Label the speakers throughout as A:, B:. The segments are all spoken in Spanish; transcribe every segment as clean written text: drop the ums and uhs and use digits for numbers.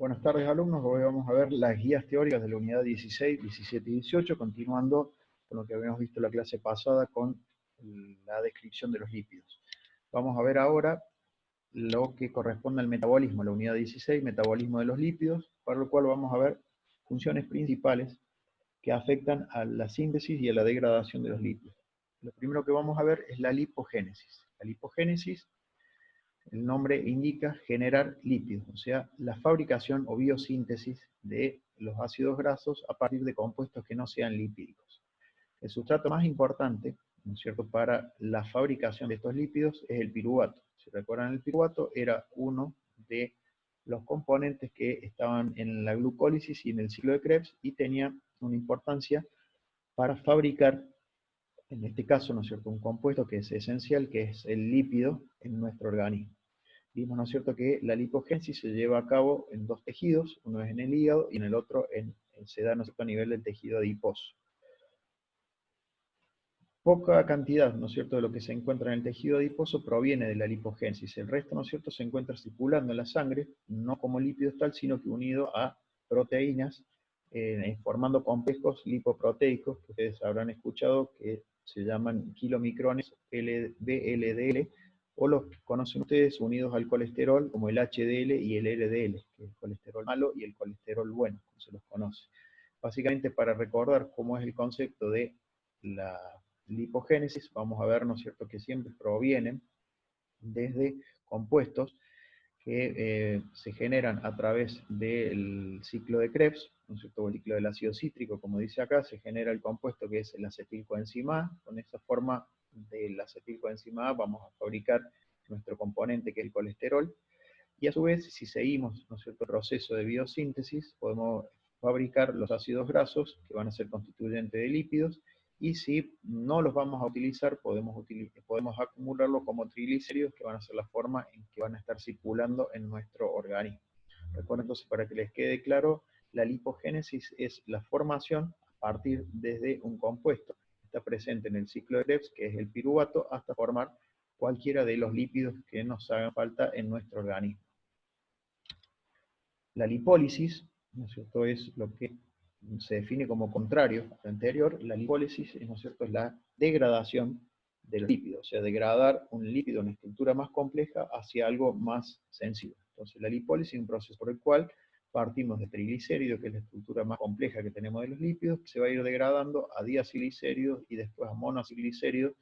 A: Buenas tardes, alumnos. Hoy vamos a ver las guías teóricas de la unidad 16, 17 y 18, continuando con lo que habíamos visto en la clase pasada con la descripción de los lípidos. Vamos a ver ahora lo que corresponde al metabolismo, la unidad 16, metabolismo de los lípidos, para lo cual vamos a ver funciones principales que afectan a la síntesis y a la degradación de los lípidos. Lo primero que vamos a ver es la lipogénesis. La lipogénesis, el nombre indica generar lípidos, o sea, la fabricación o biosíntesis de los ácidos grasos a partir de compuestos que no sean lipídicos. El sustrato más importante, ¿no es cierto?, para la fabricación de estos lípidos es el piruvato. Si recuerdan, el piruvato era uno de los componentes que estaban en la glucólisis y en el ciclo de Krebs y tenía una importancia para fabricar, en este caso, ¿no es cierto?, un compuesto que es esencial, que es el lípido en nuestro organismo. Vimos, ¿no es cierto?, que la lipogénesis se lleva a cabo en dos tejidos, uno es en el hígado y en el otro se da, ¿no es cierto?, a nivel del tejido adiposo. Poca cantidad, ¿no es cierto?, de lo que se encuentra en el tejido adiposo proviene de la lipogénesis. El resto, ¿no es cierto?, se encuentra circulando en la sangre, no como lípidos tal, sino que unido a proteínas, formando complejos lipoproteicos, que ustedes habrán escuchado que se llaman kilomicrones VLDL, o los que conocen ustedes unidos al colesterol, como el HDL y el LDL, que es el colesterol malo y el colesterol bueno, como se los conoce. Básicamente, para recordar cómo es el concepto de la lipogénesis, vamos a ver, ¿no es cierto?, que siempre provienen desde compuestos que se generan a través del ciclo de Krebs, ¿no es cierto?, o el ciclo del ácido cítrico, como dice acá, se genera el compuesto que es el acetilcoenzima A. Con esa forma del acetilcoenzima A vamos a fabricar nuestro componente que es el colesterol, y a su vez, si seguimos, ¿no es cierto?, el proceso de biosíntesis, podemos fabricar los ácidos grasos que van a ser constituyentes de lípidos, y si no los vamos a utilizar, podemos acumularlo como triglicéridos, que van a ser la forma en que van a estar circulando en nuestro organismo. Recuerden entonces, para que les quede claro, la lipogénesis es la formación a partir desde un compuesto que está presente en el ciclo de Krebs, que es el piruvato, hasta formar cualquiera de los lípidos que nos hagan falta en nuestro organismo. La lipólisis, ¿no es cierto?, es lo que se define como contrario a lo anterior. La lipólisis, ¿no es cierto?, es la degradación del lípido, o sea, degradar un lípido en una estructura más compleja hacia algo más sencillo. Entonces, la lipólisis es un proceso por el cual partimos de triglicéridos, que es la estructura más compleja que tenemos de los lípidos, que se va a ir degradando a diacilglicéridos y después a monoacilglicéridos,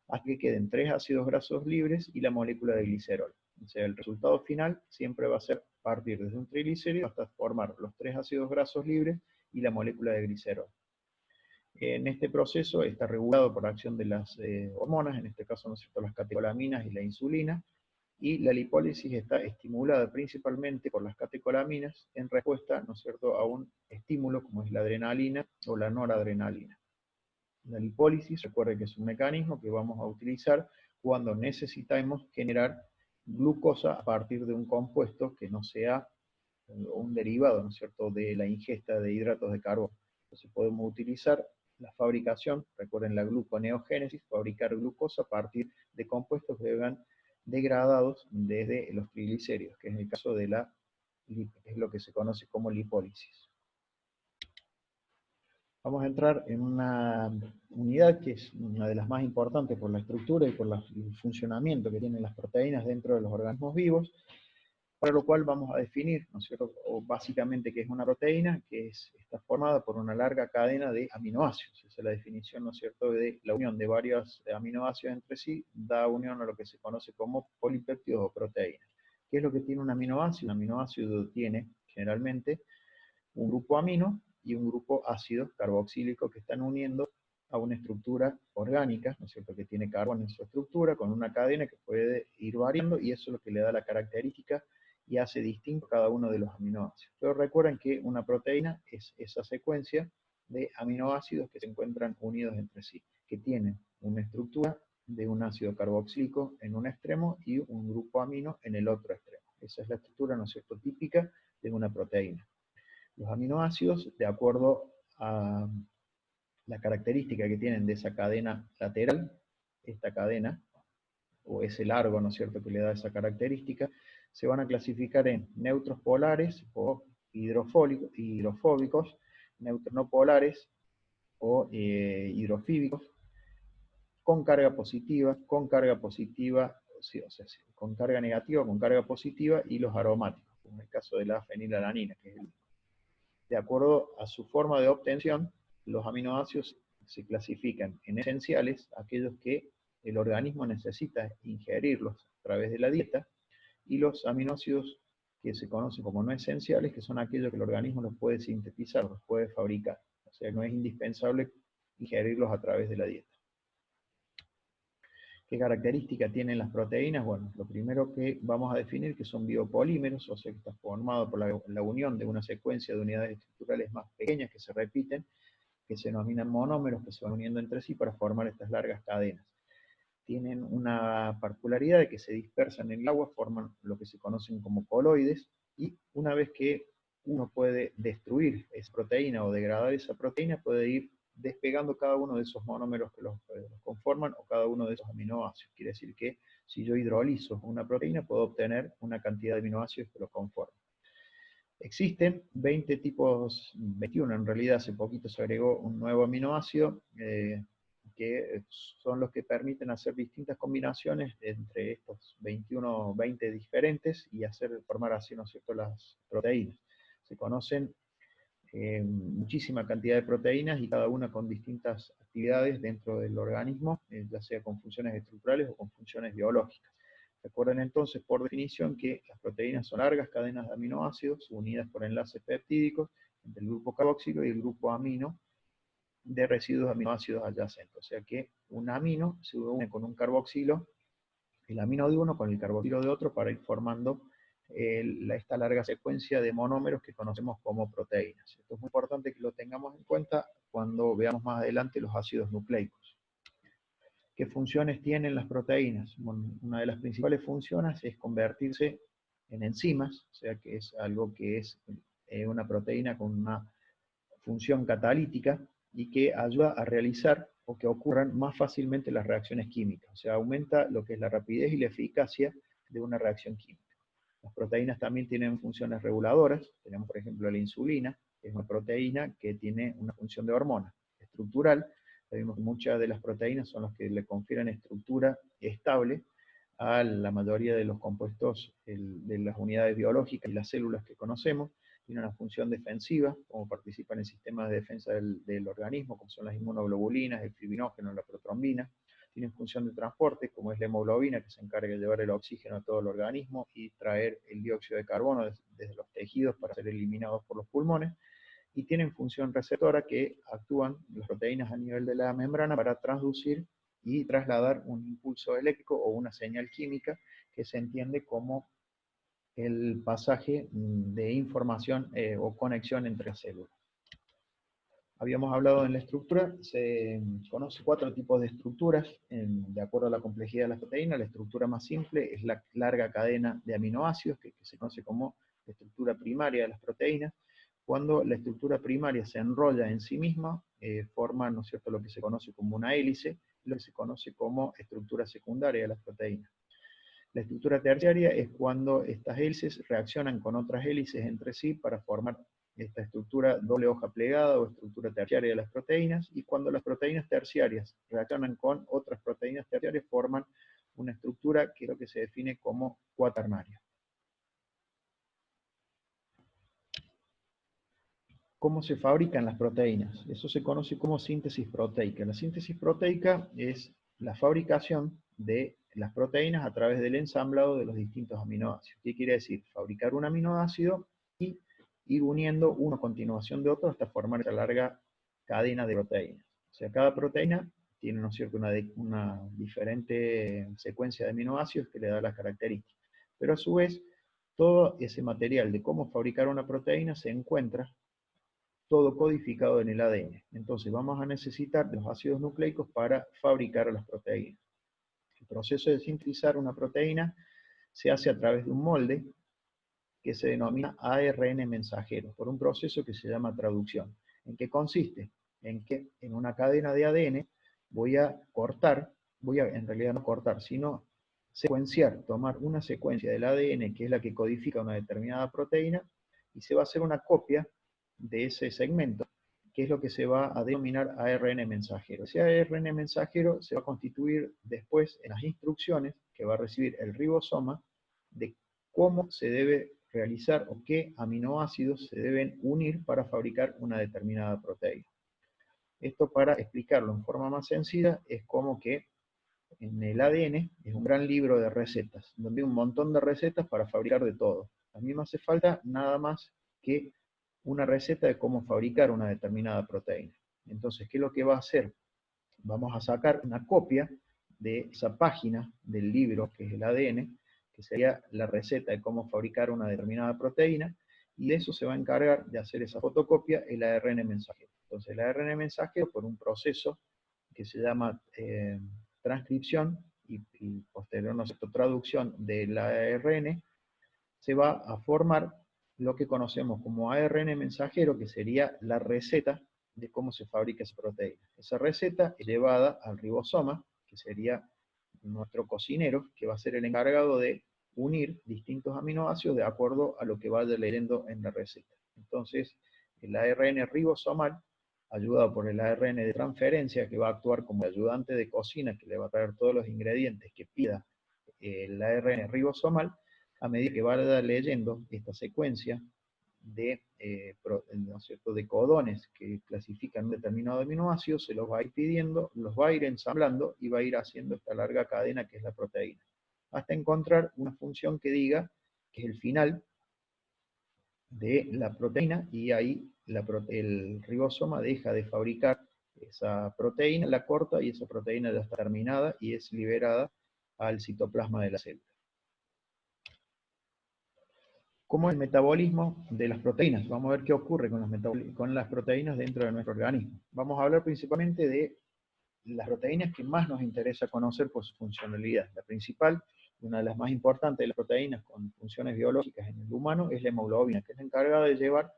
A: hasta que queden 3 ácidos grasos libres y la molécula de glicerol. O sea, el resultado final siempre va a ser partir desde un triglicérido hasta formar los 3 ácidos grasos libres y la molécula de glicerol. En este proceso está regulado por la acción de las hormonas, en este caso, ¿no es cierto?, las catecolaminas y la insulina, y la lipólisis está estimulada principalmente por las catecolaminas en respuesta, ¿no es cierto?, a un estímulo como es la adrenalina o la noradrenalina. La lipólisis, recuerden que es un mecanismo que vamos a utilizar cuando necesitamos generar glucosa a partir de un compuesto que no sea un derivado, ¿no es cierto?, de la ingesta de hidratos de carbono. Entonces podemos utilizar la fabricación, recuerden la gluconeogénesis, fabricar glucosa a partir de compuestos que vengan degradados desde los triglicéridos, que es el caso de es lo que se conoce como lipólisis. Vamos a entrar en una unidad que es una de las más importantes por la estructura y por el funcionamiento que tienen las proteínas dentro de los organismos vivos, para lo cual vamos a definir, ¿no es cierto?, o básicamente qué es una proteína, que está formada por una larga cadena de aminoácidos. Esa es la definición, ¿no es cierto?, de la unión de varios aminoácidos entre sí, da unión a lo que se conoce como polipéptidos o proteínas. ¿Qué es lo que tiene un aminoácido? Un aminoácido tiene generalmente un grupo amino y un grupo ácido carboxílico que están uniendo a una estructura orgánica, ¿no es cierto?, que tiene carbono en su estructura, con una cadena que puede ir variando, y eso es lo que le da la característica y hace distinto cada uno de los aminoácidos. Pero recuerden que una proteína es esa secuencia de aminoácidos que se encuentran unidos entre sí, que tienen una estructura de un ácido carboxílico en un extremo y un grupo amino en el otro extremo. Esa es la estructura, ¿no es cierto?, típica de una proteína. Los aminoácidos, de acuerdo a la característica que tienen de esa cadena lateral, esta cadena, o ese largo, ¿no es cierto?, que le da esa característica, se van a clasificar en neutros polares o hidrofóbicos, neutros no polares o hidrofíbicos, con carga positiva, sí, o sea, sí, con carga negativa, con carga positiva, y los aromáticos, como en el caso de la fenilalanina, que es de acuerdo a su forma de obtención, los aminoácidos se clasifican en esenciales, aquellos que el organismo necesita ingerirlos a través de la dieta, y los aminoácidos que se conocen como no esenciales, que son aquellos que el organismo los puede sintetizar, los puede fabricar. O sea, no es indispensable ingerirlos a través de la dieta. ¿Qué características tienen las proteínas? Bueno, lo primero que vamos a definir que son biopolímeros, o sea que está formado por la unión de una secuencia de unidades estructurales más pequeñas que se repiten, que se denominan monómeros, que se van uniendo entre sí para formar estas largas cadenas. Tienen una particularidad de que se dispersan en el agua, forman lo que se conocen como coloides, y una vez que uno puede destruir esa proteína o degradar esa proteína, puede ir despegando cada uno de esos monómeros que los conforman o cada uno de esos aminoácidos. Quiere decir que si yo hidrolizo una proteína, puedo obtener una cantidad de aminoácidos que lo conforman. Existen 20 tipos, 21 en realidad, hace poquito se agregó un nuevo aminoácido, que son los que permiten hacer distintas combinaciones entre estos 21 o 20 diferentes y formar así, ¿no es cierto?, las proteínas. Se conocen muchísima cantidad de proteínas y cada una con distintas actividades dentro del organismo, ya sea con funciones estructurales o con funciones biológicas. Recuerden entonces, por definición, que las proteínas son largas cadenas de aminoácidos unidas por enlaces peptídicos entre el grupo carboxilo y el grupo amino de residuos aminoácidos adyacentes. O sea que un amino se une con un carboxilo, el amino de uno con el carboxilo de otro, para ir formando esta larga secuencia de monómeros que conocemos como proteínas. Esto es muy importante que lo tengamos en cuenta cuando veamos más adelante los ácidos nucleicos. ¿Qué funciones tienen las proteínas? Bueno, una de las principales funciones es convertirse en enzimas, o sea que es algo que es una proteína con una función catalítica y que ayuda a realizar o que ocurran más fácilmente las reacciones químicas. O sea, aumenta lo que es la rapidez y la eficacia de una reacción química. Las proteínas también tienen funciones reguladoras. Tenemos, por ejemplo, la insulina, que es una proteína que tiene una función de hormona estructural. Sabemos que muchas de las proteínas son las que le confieren estructura estable a la mayoría de los compuestos de las unidades biológicas y las células que conocemos. Tiene una función defensiva, como participa en el sistema de defensa del organismo, como son las inmunoglobulinas, el fibrinógeno, la protrombina. Tienen función de transporte, como es la hemoglobina, que se encarga de llevar el oxígeno a todo el organismo y traer el dióxido de carbono desde los tejidos para ser eliminados por los pulmones. Y tienen función receptora, que actúan las proteínas a nivel de la membrana para transducir y trasladar un impulso eléctrico o una señal química que se entiende como el pasaje de información o conexión entre células. Habíamos hablado en la estructura, se conoce 4 tipos de estructuras de acuerdo a la complejidad de las proteínas. La estructura más simple es la larga cadena de aminoácidos, que se conoce como la estructura primaria de las proteínas. Cuando la estructura primaria se enrolla en sí misma, forma, ¿no es cierto?, lo que se conoce como una hélice, lo que se conoce como estructura secundaria de las proteínas. La estructura terciaria es cuando estas hélices reaccionan con otras hélices entre sí para formar esta estructura doble hoja plegada o estructura terciaria de las proteínas, y cuando las proteínas terciarias reaccionan con otras proteínas terciarias forman una estructura que es lo que se define como cuaternaria. ¿Cómo se fabrican las proteínas? Eso se conoce como síntesis proteica. La síntesis proteica es la fabricación de las proteínas a través del ensamblado de los distintos aminoácidos. ¿Qué quiere decir? Fabricar un aminoácido y ir uniendo uno a continuación de otro hasta formar esa larga cadena de proteínas. O sea, cada proteína tiene, ¿no es cierto?, una diferente secuencia de aminoácidos que le da las características. Pero a su vez, todo ese material de cómo fabricar una proteína se encuentra todo codificado en el ADN. Entonces vamos a necesitar los ácidos nucleicos para fabricar las proteínas. El proceso de sintetizar una proteína se hace a través de un molde que se denomina ARN mensajero, por un proceso que se llama traducción. ¿En qué consiste? En que en una cadena de ADN voy a cortar, en realidad no cortar, sino secuenciar, tomar una secuencia del ADN, que es la que codifica una determinada proteína, y se va a hacer una copia de ese segmento, que es lo que se va a denominar ARN mensajero. Ese ARN mensajero se va a constituir después en las instrucciones que va a recibir el ribosoma de cómo se debe realizar o qué aminoácidos se deben unir para fabricar una determinada proteína. Esto, para explicarlo en forma más sencilla, es como que en el ADN es un gran libro de recetas, donde hay un montón de recetas para fabricar de todo. A mí me hace falta nada más que una receta de cómo fabricar una determinada proteína. Entonces, ¿qué es lo que va a hacer? Vamos a sacar una copia de esa página del libro, que es el ADN, que sería la receta de cómo fabricar una determinada proteína, y de eso se va a encargar de hacer esa fotocopia el ARN mensajero. Entonces, el ARN mensajero, por un proceso que se llama transcripción y posterior, ¿no es cierto?, traducción del ARN, se va a formar lo que conocemos como ARN mensajero, que sería la receta de cómo se fabrica esa proteína. Esa receta es llevada al ribosoma, que sería nuestro cocinero, que va a ser el encargado de unir distintos aminoácidos de acuerdo a lo que vaya leyendo en la receta. Entonces, el ARN ribosomal, ayudado por el ARN de transferencia, que va a actuar como ayudante de cocina, que le va a traer todos los ingredientes que pida el ARN ribosomal, a medida que vaya leyendo esta secuencia de, ¿no es cierto?, de codones que clasifican un determinado aminoácido, se los va a ir pidiendo, los va a ir ensamblando y va a ir haciendo esta larga cadena que es la proteína, hasta encontrar una función que diga que es el final de la proteína, y ahí el ribosoma deja de fabricar esa proteína, la corta, y esa proteína ya está terminada y es liberada al citoplasma de la célula. ¿Cómo es el metabolismo de las proteínas? Vamos a ver qué ocurre con las proteínas dentro de nuestro organismo. Vamos a hablar principalmente de las proteínas que más nos interesa conocer por su funcionalidad. La principal, una de las más importantes de las proteínas con funciones biológicas en el humano, es la hemoglobina, que es la encargada de llevar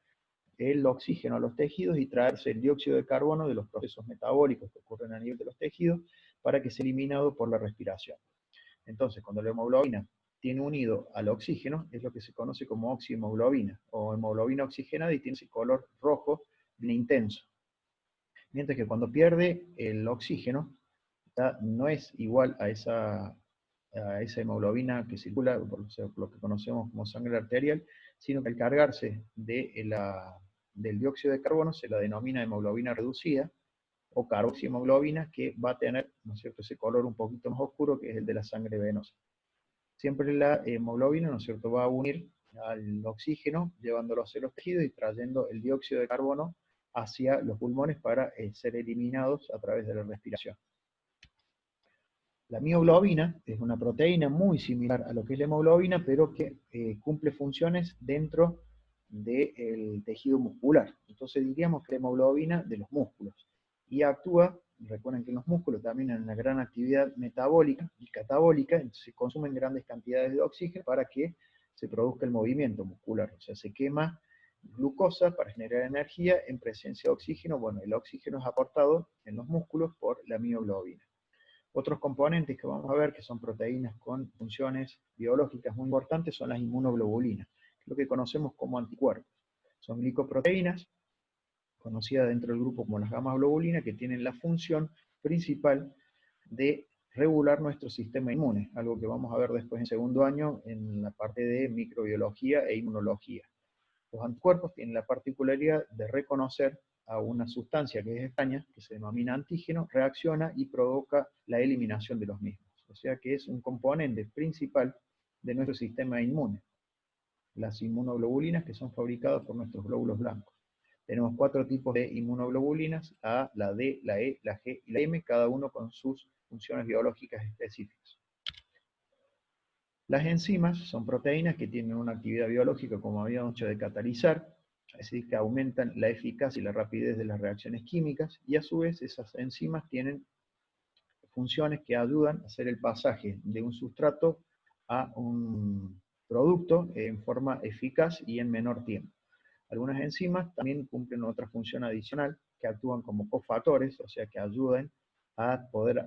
A: el oxígeno a los tejidos y traerse el dióxido de carbono de los procesos metabólicos que ocurren a nivel de los tejidos para que sea eliminado por la respiración. Entonces, cuando la hemoglobina tiene unido al oxígeno, es lo que se conoce como oxihemoglobina, o hemoglobina oxigenada, y tiene ese color rojo bien intenso. Mientras que cuando pierde el oxígeno, no es igual a esa hemoglobina que circula, por lo que conocemos como sangre arterial, sino que al cargarse del dióxido de carbono se la denomina hemoglobina reducida, o carboxihemoglobina, que va a tener, ¿no es cierto?, ese color un poquito más oscuro, que es el de la sangre venosa. Siempre la hemoglobina, ¿no es cierto?, va a unir al oxígeno, llevándolo hacia los tejidos y trayendo el dióxido de carbono hacia los pulmones para ser eliminados a través de la respiración. La mioglobina es una proteína muy similar a lo que es la hemoglobina, pero que cumple funciones dentro del tejido muscular. Entonces diríamos que la hemoglobina de los músculos. Y actúa, recuerden que en los músculos también hay una gran actividad metabólica y catabólica, entonces se consumen grandes cantidades de oxígeno para que se produzca el movimiento muscular. O sea, se quema glucosa para generar energía en presencia de oxígeno. Bueno, el oxígeno es aportado en los músculos por la mioglobina. Otros componentes que vamos a ver, que son proteínas con funciones biológicas muy importantes, son las inmunoglobulinas, lo que conocemos como anticuerpos. Son glicoproteínas, conocidas dentro del grupo como las gamma-globulinas, que tienen la función principal de regular nuestro sistema inmune, algo que vamos a ver después en segundo año en la parte de microbiología e inmunología. Los anticuerpos tienen la particularidad de reconocer a una sustancia que es extraña, que se denomina antígeno, reacciona y provoca la eliminación de los mismos. O sea que es un componente principal de nuestro sistema inmune. Las inmunoglobulinas, que son fabricadas por nuestros glóbulos blancos. Tenemos 4 tipos de inmunoglobulinas: A, la D, la E, la G y la M, cada uno con sus funciones biológicas específicas. Las enzimas son proteínas que tienen una actividad biológica, como habíamos dicho, de catalizar, es decir, que aumentan la eficacia y la rapidez de las reacciones químicas, y a su vez esas enzimas tienen funciones que ayudan a hacer el pasaje de un sustrato a un producto en forma eficaz y en menor tiempo. Algunas enzimas también cumplen otra función adicional, que actúan como cofactores, o sea que ayudan a poder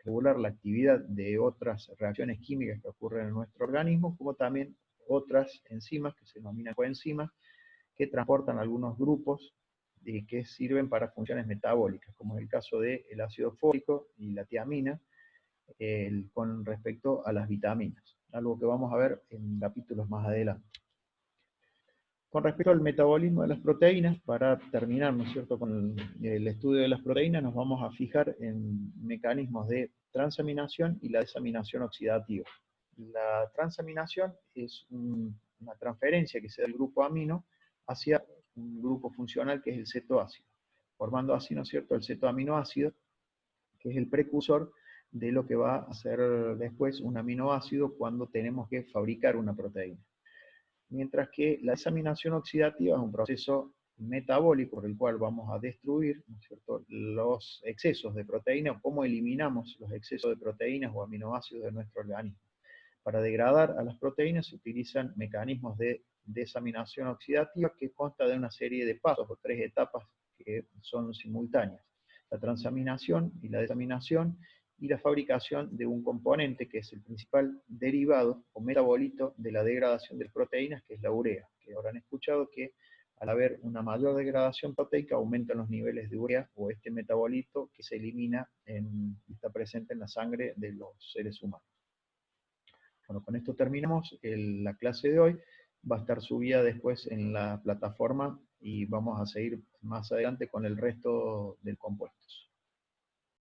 A: regular la actividad de otras reacciones químicas que ocurren en nuestro organismo, como también otras enzimas que se denominan coenzimas, que transportan algunos grupos que sirven para funciones metabólicas, como es el caso del ácido fólico y la tiamina, con respecto a las vitaminas, algo que vamos a ver en capítulos más adelante. Con respecto al metabolismo de las proteínas, para terminar, ¿no es cierto?, con el estudio de las proteínas, nos vamos a fijar en mecanismos de transaminación y la desaminación oxidativa. La transaminación es una transferencia que se da del grupo amino hacia un grupo funcional que es el cetoácido, formando así, ¿no es cierto?, el cetoaminoácido, que es el precursor de lo que va a ser después un aminoácido cuando tenemos que fabricar una proteína. Mientras que la desaminación oxidativa es un proceso metabólico por el cual vamos a destruir, ¿no es cierto?, los excesos de proteína, o cómo eliminamos los excesos de proteínas o aminoácidos de nuestro organismo. Para degradar a las proteínas se utilizan mecanismos de desaminación oxidativa que consta de una serie de pasos o 3 etapas que son simultáneas: la transaminación y la desaminación, y la fabricación de un componente que es el principal derivado o metabolito de la degradación de proteínas, que es la urea, que habrán escuchado que al haber una mayor degradación proteica aumentan los niveles de urea, o este metabolito que se elimina, está presente en la sangre de los seres humanos. Bueno, con esto terminamos la clase de hoy. Va a estar subida después en la plataforma y vamos a seguir más adelante con el resto de compuestos.